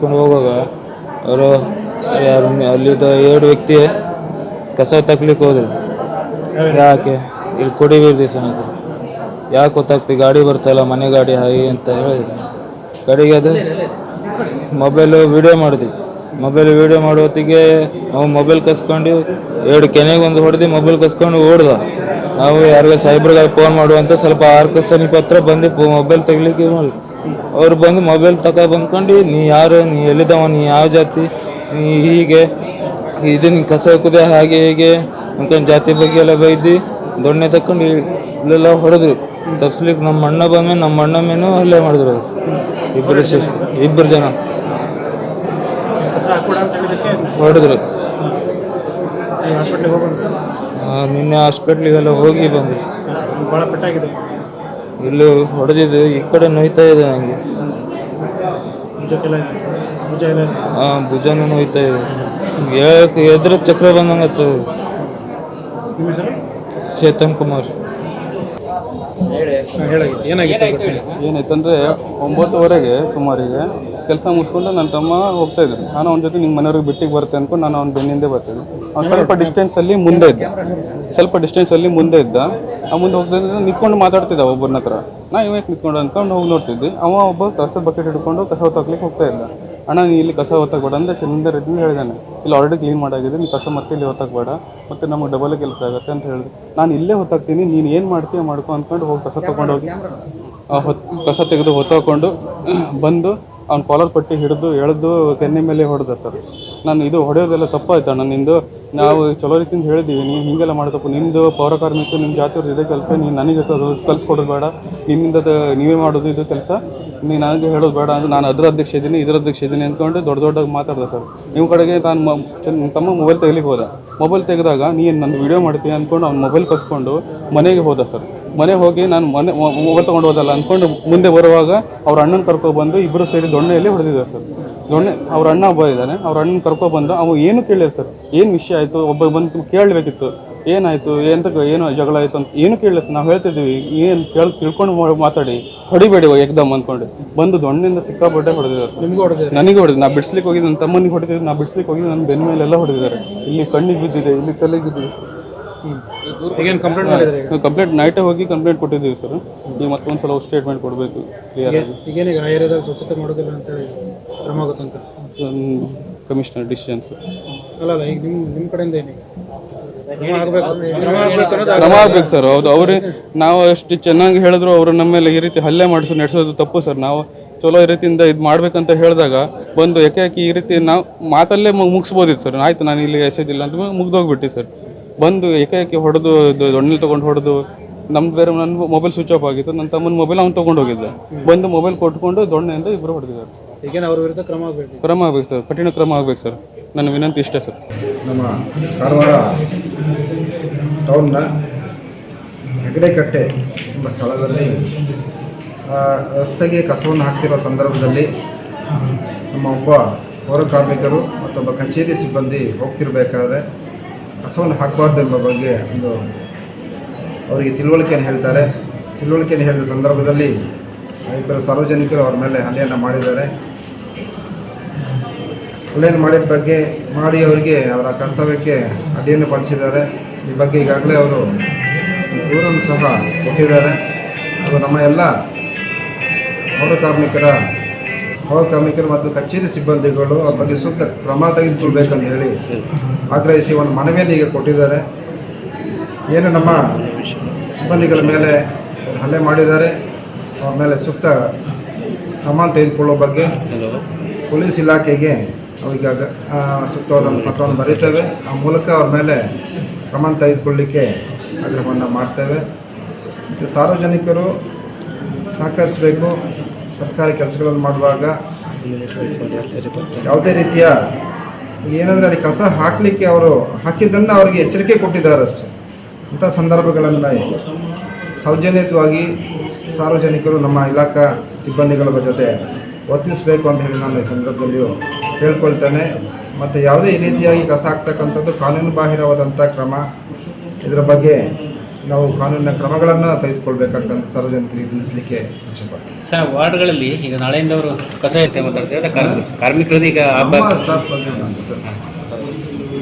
ಮುಗಿಸ್ಕೊಂಡು ಹೋಗುವಾಗ ಅವರು ಯಾರು ಅಲ್ಲಿದ್ದ 2 ವ್ಯಕ್ತಿ ಕಸ ತಕ್ಲಿಕ್ಕೆ ಹೋದ್ರು. ಯಾಕೆ ಇಲ್ಲಿ ಕುಡಿಬೀರ್ ದಿವಸ ಯಾಕೆ ಗೊತ್ತಾಗ್ತಿ, ಗಾಡಿ ಬರ್ತಲ್ಲ ಮನೆ ಗಾಡಿ ಹಾಯಿ ಅಂತ ಹೇಳಿದ್ರು. ಕಡೆಗೆ ಅದು ಮೊಬೈಲು ವಿಡಿಯೋ ಮಾಡಿದ್ವಿ. ವಿಡಿಯೋ ಮಾಡೋ ಹೊತ್ತಿಗೆ ನಾವು ಮೊಬೈಲ್ ಕಸ್ಕೊಂಡು 2 ಕೆನೆಗೆ ಒಂದು ಹೊಡೆದು ಮೊಬೈಲ್ ಕಸ್ಕೊಂಡು ಓಡ್ದ. ನಾವು ಯಾರಿಗ ಸೈಬ್ರಿಗೆ ಫೋನ್ ಮಾಡುವಂತ ಸ್ವಲ್ಪ ಆರ್ಕ ಸಮೀಪ ಹತ್ರ ಬಂದು ಮೊಬೈಲ್ ತೆಗಿಲಿಕ್ಕೆ ಮಾಡಿ ಅವ್ರು ಬಂದು ಮೊಬೈಲ್ ಬಂದ್ಕೊಂಡು ನೀ ಯಾರು, ನೀ ಎಲ್ಲಿದ್ದವ, ನೀ ಯಾವ ಜಾತಿ, ನೀ ಹೀಗೆ ಇದನ್ನ ಕಸ ಹಾಕುದೆ ಹಾಗೆ ಹೀಗೆ ಅನ್ಕೊಂಡು ಜಾತಿ ಬಗ್ಗೆ ಎಲ್ಲ ಬೈದು ದೊಣ್ಣೆ ತಕೊಂಡು ಇಲ್ಲೆಲ್ಲ ಹೊಡೆದ್ರು. ತಪ್ಸ್ಲಿಕ್ಕೆ ನಮ್ಮ ಅಣ್ಣ ಮೇನೂ ಹಲ್ಲೆ ಮಾಡಿದ್ರು. ಇಬ್ಬರು ಜನ ಹೊಡೆದ್ರು. ನಿನ್ನೆ ಹಾಸ್ಪಿಟ್ಲಿಗೆಲ್ಲ ಹೋಗಿ ಬಂದ್ವಿ. ಇಲ್ಲಿ ಹೊಡೆದಿದ್ದು ಈ ಕಡೆ ನೋಯ್ತಾ ಇದೆ ನನಗೆ. ಭುಜನೂ ನೋಯ್ತಾ ಇದೆ. ಎದ್ರ ಚಕ್ರ ಬಂದಂಗತ್ತು. ಚೇತನ್ ಕುಮಾರ್. ಏನಾಯ್ತಂದ್ರೆ 9:00 ಸುಮಾರಿಗೆ ಕೆಲಸ ಮುಗಿಸ್ಕೊಂಡು ನನ್ನ ತಮ್ಮ ಹೋಗ್ತಾ ಇದ್ರು. ನಾನು ಅವನ ಜೊತೆ ನಿಮ್ಮ ಮನೆಯವ್ರಿಗೆ ಬಿಟ್ಟಿಗೆ ಬರುತ್ತೆ ಅನ್ಕೊಂಡು ನಾನು ಅವ್ನ ಬೆನ್ನಿಂದೆ ಬರ್ತಿದ್ದೆ. ಅವ್ನು ಸ್ವಲ್ಪ ಡಿಸ್ಟೆನ್ಸಲ್ಲಿ ಮುಂದೆ ಇದ್ದ. ಆ ಮುಂದೆ ಹೋಗ್ತಿದ್ದ ನಿಂತ್ಕೊಂಡು ಮಾತಾಡ್ತಿದ್ದ ಒಬ್ಬರನ್ನ ಹತ್ರ. ನಾ ಇವಾಗ ನಿಂತ್ಕೊಂಡು ಅಂದ್ಕೊಂಡು ಹೋಗಿ ನೋಡ್ತಿದ್ದೆ. ಒಬ್ಬ ಕಸದ ಬಕೆಟ್ ಹಿಡ್ಕೊಂಡು ಕಸ ಹೊತ್ತಾಕ್ಲಿಕ್ಕೆ ಹೋಗ್ತಾ ಇದ್ದ. ಅಣ್ಣ ನೀ ಇಲ್ಲಿ ಕಸ ಹೊತ್ತಾಕ್ಬೇಡ ಅಂದರೆ ಚಂದ ರೀತಿಯಿಂದ ಹೇಳಿದಾನೆ. ಇಲ್ಲಿ ಆಲ್ರೆಡಿ ಕ್ಲೀನ್ ಮಾಡಾಗಿದೆ, ನೀನು ಕಸ ಮತ್ತೆ ಇಲ್ಲಿ ಹೊತ್ತಾಕ್ಬೇಡ, ಮತ್ತು ನಮಗೆ ಡಬಲ್ ಕೆಲಸ ಆಗುತ್ತೆ ಅಂತ ಹೇಳಿದೆ. ನಾನು ಇಲ್ಲೇ ಹೊತ್ತಾಕ್ತೀನಿ, ನೀನು ಏನು ಮಾಡ್ತೀಯ ಮಾಡ್ಕೊ ಅಂದ್ಕೊಂಡು ಹೋಗಿ ಕಸ ತೊಗೊಂಡೋಗಿ ಕಸ ತೆಗೆದು ಹೊತ್ತಾಕೊಂಡು ಬಂದು ಅವ್ನ ಕಾಲರ್ ಪಟ್ಟಿ ಹಿಡಿದು ಎಳೆದು ಕೆನ್ನೆ ಮೇಲೆ ಹೊಡೆದ ಸರ್. ನಾನು ಇದು ಹೊಡೆಯೋದೆಲ್ಲ ತಪ್ಪಾಯ್ತಣ್ಣ ನಿಂದು, ನಾವು ಚಲೋ ರೀತಿಯಿಂದ ಹೇಳಿದ್ದೀವಿ, ನೀನು ಹೀಗೆಲ್ಲ ಮಾಡೋದಪ್ಪ, ನಿಮ್ಮದು ಪೌರ ಕಾರ್ಮಿಕ ನಿಮ್ಮ ಜಾತಿಯವ್ರದ್ದು ಇದೇ ಕೆಲಸ, ನೀನು ನನಗೆ ಕಲಿಸ್ಕೊಡೋದು ಬೇಡ, ನಿಮ್ಮಿಂದ ನೀವೇ ಮಾಡೋದು ಇದು ಕೆಲಸ, ನೀನು ನನಗೆ ಹೇಳೋದು ಬೇಡ ಅಂದರೆ ನಾನು ಅದರ ಅಧ್ಯಕ್ಷ ಇದ್ದೀನಿ ಅಂದ್ಕೊಂಡು ದೊಡ್ಡದಾಗಿ ಮಾತಾಡಿದೆ ಸರ್. ನಿಮ್ಮ ಕಡೆಗೆ ನಾನು ತಮ್ಮ ಮೊಬೈಲ್ ತೆಗಿಲಿಕ್ಕೆ ಹೋದ. ಮೊಬೈಲ್ ತೆಗೆದಾಗ ನೀನು ನನ್ನ ವೀಡಿಯೋ ಮಾಡ್ತೀನಿ ಅಂದ್ಕೊಂಡು ಅವ್ನು ಮೊಬೈಲ್ ಕಸ್ಕೊಂಡು ಮನೆಗೆ ಹೋದ ಸರ್. ಮನೆಗೆ ಹೋಗಿ ನಾನು ಮೊಬೈಲ್ ತೊಗೊಂಡು ಹೋದಲ್ಲ ಅಂದ್ಕೊಂಡು ಮುಂದೆ ಬರುವಾಗ ಅವ್ರ ಅಣ್ಣನ ಕರ್ಕೊಬಂದು ಇಬ್ಬರು ಸೇರಿ ದೊಣ್ಣೆಯಲ್ಲಿ ಹೊಡೆದಿದ್ದಾರೆ ಸರ್. ಅವ್ರ ಅಣ್ಣ ಒಬ್ಬ ಇದ್ದಾನೆ, ಅವ್ರ ಅಣ್ಣನ ಕರ್ಕೊಬಂದು ಅವ ಏನು ಕೇಳಿಲ್ಲ ಸರ್. ಏನು ವಿಷಯ ಆಯಿತು, ಒಬ್ಬ ಬಂದು ಕೇಳಬೇಕಿತ್ತು, ಏನಾಯಿತು ಏನು ಜಗಳ ಆಯಿತು ಅಂತ ಏನು ಕೇಳಿಲ್ಲ. ನಾವು ಹೇಳ್ತಿದ್ದೀವಿ ಏನು ತಿಳ್ಕೊಂಡು ಮಾತಾಡಿ, ಹೊಡಿಬೇಡಿ ಏಕದಮ್ ಅಂದ್ಕೊಂಡು ಬಂದು ದೊಣ್ಣೆಯಿಂದ ಸಿಕ್ಕಾಪಟ್ಟೆ ಹೊಡೆದಿದ್ದಾರೆ. ನನಗೆ ಹೊಡೆದು ನಾ ಬಿಡಿಸ್ಲಿಕ್ಕೆ ಹೋಗಿದ್ದು, ನನ್ನ ತಮ್ಮನಿಗೆ ಹೊಡೆದಿದ್ದು, ನಾ ಬಿಡಿಸ್ಲಿಕ್ಕೆ ಹೋಗಿದ್ದು, ನನ್ನ ಬೆನ್ನ ಮೇಲೆಲ್ಲ ಹೊಡೆದಿದ್ದಾರೆ. ಇಲ್ಲಿ ಕಣ್ಣಿಗೆ ಬಿದ್ದಿದೆ, ಇಲ್ಲಿ ತಲೆಗೆ ಬಿದ್ದಿದೆ. ಕಂಪ್ಲೇಂಟ್ ನೈಟೇ ಹೋಗಿ ಕಂಪ್ಲೇಂಟ್ ಕೊಟ್ಟಿದ್ದೀವಿ ಸರ್. ಈಗ ಮತ್ತೊಂದ್ಸಲ ಸ್ಟೇಟ್ಮೆಂಟ್ ಕೊಡಬೇಕು ಕ್ಲಿಯರ್ ಆಗಿ. ಸ್ವಚ್ಛತೆ ಮಾಡೋದಿಲ್ಲ ಅಂತೇಳಿ ಕ್ರಮ ಆಗುತ್ತಂತ ಕಮಿಷನರ್ ಡಿಸಿಷನ್ ಸರ್. ಅಲ್ಲ ಈಗ ನಿಮ್ಮ ಕಡೆಯಿಂದ ಕ್ರಮ ಆಗ್ಬೇಕು ಸರ್. ಹೌದು, ಅವ್ರೇ ನಾವು ಎಷ್ಟು ಚೆನ್ನಾಗಿ ಹೇಳಿದ್ರು ಅವರು ನಮ್ಮ ಮೇಲೆ ಈ ರೀತಿ ಹಲ್ಲೆ ನಡೆಸೋದು ತಪ್ಪು ಸರ್. ನಾವು ಚಲೋ ಈ ರೀತಿಯಿಂದ ಇದು ಮಾಡ್ಬೇಕಂತ ಹೇಳಿದಾಗ ಬಂದು ಯಾಕೆ ಈ ರೀತಿ ನಾವು ಮಾತಲ್ಲೇ ಮುಗಿಸ್ಬೋದಿತ್ತು ಸರ್. ಆಯ್ತು ನಾನು ಇಲ್ಲಿ ಎಸೆದಿಲ್ಲ ಅಂತ ಮುಗ್ದೋಗ್ಬಿಟ್ಟು ಸರ್. ಬಂದು ಏಕಾಏಕಿ ಹೊಡೆದು ದೊಣ್ಣೆ ತೊಗೊಂಡು ಹೊಡೆದು ನಮ್ದು ಬೇರೆ ನನ್ನ ಮೊಬೈಲ್ ಸ್ವಿಚ್ ಆಫ್ ಆಗಿತ್ತು, ನನ್ನ ತಮ್ಮನ ಮೊಬೈಲ್ ಅವ್ನು ತೊಗೊಂಡು ಹೋಗಿದ್ದೆ. ಬಂದು ಮೊಬೈಲ್ ಕೊಟ್ಕೊಂಡು ದೊಣ್ಣೆಯಿಂದ ಇಬ್ಬರು ಹೊಡೆದಿದ್ದಾರೆ. ಈಗೇನು ಅವ್ರ ವಿರುದ್ಧ ಕ್ರಮ ಆಗ್ಬೇಕು ಸರ್, ಕಠಿಣ ಕ್ರಮ ಆಗ್ಬೇಕು ಸರ್. ನನ್ನ ವಿನಂತಿ ಇಷ್ಟೇ ಸರ್. ನಮ್ಮ ಕಾರವಾರ ಟೌನ್ನ ಹೆಗಡೆಕಟ್ಟೆ ಎಂಬ ಸ್ಥಳದಲ್ಲಿ ರಸ್ತೆಗೆ ಕಸವನ್ನು ಹಾಕ್ತಿರೋ ಸಂದರ್ಭದಲ್ಲಿ ನಮ್ಮ ಒಬ್ಬ ಪೌರ ಕಾರ್ಮಿಕರು ಮತ್ತೊಬ್ಬ ಕಚೇರಿ ಸಿಬ್ಬಂದಿ ಹೋಗ್ತಿರ್ಬೇಕಾದ್ರೆ ಕಸವನ್ನು ಹಾಕಬಾರ್ದು ಎಂಬ ಬಗ್ಗೆ ಒಂದು ಅವರಿಗೆ ತಿಳುವಳಿಕೆಯನ್ನು ಹೇಳ್ತಾರೆ. ತಿಳುವಳಿಕೆಯನ್ನು ಹೇಳಿದ ಸಂದರ್ಭದಲ್ಲಿ ಇಬ್ಬರು ಸಾರ್ವಜನಿಕರು ಅವ್ರ ಮೇಲೆ ಹಲ್ಲೆಯನ್ನು ಮಾಡಿದ್ದಾರೆ. ಹಲ್ಲೆಯನ್ನು ಮಾಡಿ ಅವರಿಗೆ ಅವರ ಕರ್ತವ್ಯಕ್ಕೆ ಅಡ್ಡಿಯನ್ನು ಪಡಿಸಿದ್ದಾರೆ. ಈ ಬಗ್ಗೆ ಈಗಾಗಲೇ ಅವರು ದೂರನ್ನು ಸಹ ಕೊಟ್ಟಿದ್ದಾರೆ. ಅದು ನಮ್ಮ ಎಲ್ಲ ಪೌರ ಕಾರ್ಮಿಕರು ಮತ್ತು ಕಚೇರಿ ಸಿಬ್ಬಂದಿಗಳು ಅವ್ರ ಬಗ್ಗೆ ಸೂಕ್ತ ಕ್ರಮ ತೆಗೆದುಕೊಳ್ಬೇಕಂತ ಹೇಳಿ ಆಗ್ರಹಿಸಿ ಒಂದು ಮನವಿಯನ್ನು ಈಗ ಕೊಟ್ಟಿದ್ದಾರೆ. ಏನು ನಮ್ಮ ಸಿಬ್ಬಂದಿಗಳ ಮೇಲೆ ಹಲ್ಲೆ ಮಾಡಿದ್ದಾರೆ, ಅವ್ರ ಮೇಲೆ ಸೂಕ್ತ ಕ್ರಮ ತೆಗೆದುಕೊಳ್ಳೋ ಬಗ್ಗೆ ಪೊಲೀಸ್ ಇಲಾಖೆಗೆ ಅವರಿಗೆ ಸೂಕ್ತವಾದ ಪತ್ರವನ್ನು ಬರೀತೇವೆ. ಆ ಮೂಲಕ ಅವ್ರ ಮೇಲೆ ಕ್ರಮ ತೆಗೆದುಕೊಳ್ಳಲಿಕ್ಕೆ ಆಗ್ರಹವನ್ನು ಮಾಡ್ತೇವೆ. ಸಾರ್ವಜನಿಕರು ಸಹಕರಿಸಬೇಕು. ಸರ್ಕಾರಿ ಕೆಲಸಗಳನ್ನು ಮಾಡುವಾಗ ಯಾವುದೇ ರೀತಿಯ ಏನಂದರೆ ಅಲ್ಲಿ ಕಸ ಹಾಕಲಿಕ್ಕೆ ಅವರು ಹಾಕಿದ್ದನ್ನು ಅವರಿಗೆ ಎಚ್ಚರಿಕೆ ಕೊಟ್ಟಿದ್ದಾರೆ ಅಷ್ಟೇ. ಅಂಥ ಸಂದರ್ಭಗಳನ್ನು ಸೌಜನ್ಯವಾಗಿ ಸಾರ್ವಜನಿಕರು ನಮ್ಮ ಇಲಾಖಾ ಸಿಬ್ಬಂದಿಗಳ ಜೊತೆ ವರ್ತಿಸಬೇಕು ಅಂತ ಹೇಳಿ ನಾನು ಈ ಸಂದರ್ಭದಲ್ಲಿಯೂ ಕೇಳ್ಕೊಳ್ತೇನೆ. ಮತ್ತು ಯಾವುದೇ ಈ ರೀತಿಯಾಗಿ ಕಸ ಹಾಕ್ತಕ್ಕಂಥದ್ದು ಕಾನೂನು ಬಾಹಿರವಾದಂಥ ಕ್ರಮ. ಇದರ ಬಗ್ಗೆ ನಾವು ಕಾನೂನಿನ ಕ್ರಮಗಳನ್ನು ತೆಗೆದುಕೊಳ್ಬೇಕಾಗ್ತಂತ ಸಾರ್ವಜನಿಕರಿಗೆ ತಿಳಿಸಲಿಕ್ಕೆ ಇಚ್ಛೆಪಡ್ತೀನಿ. ಸರ್ ವಾರ್ಡ್ಗಳಲ್ಲಿ ಈಗ ನಾಳೆಯಿಂದ ಅವರು ಕಸ ಎತ್ತೆ ಮಾತಾಡ್ತಾರೆ ಕಾರ್ಮಿಕರದ್ದು ಈಗ ನಮ್ಮ ಸ್ಟಾಫ್ ಬಗ್ಗೆ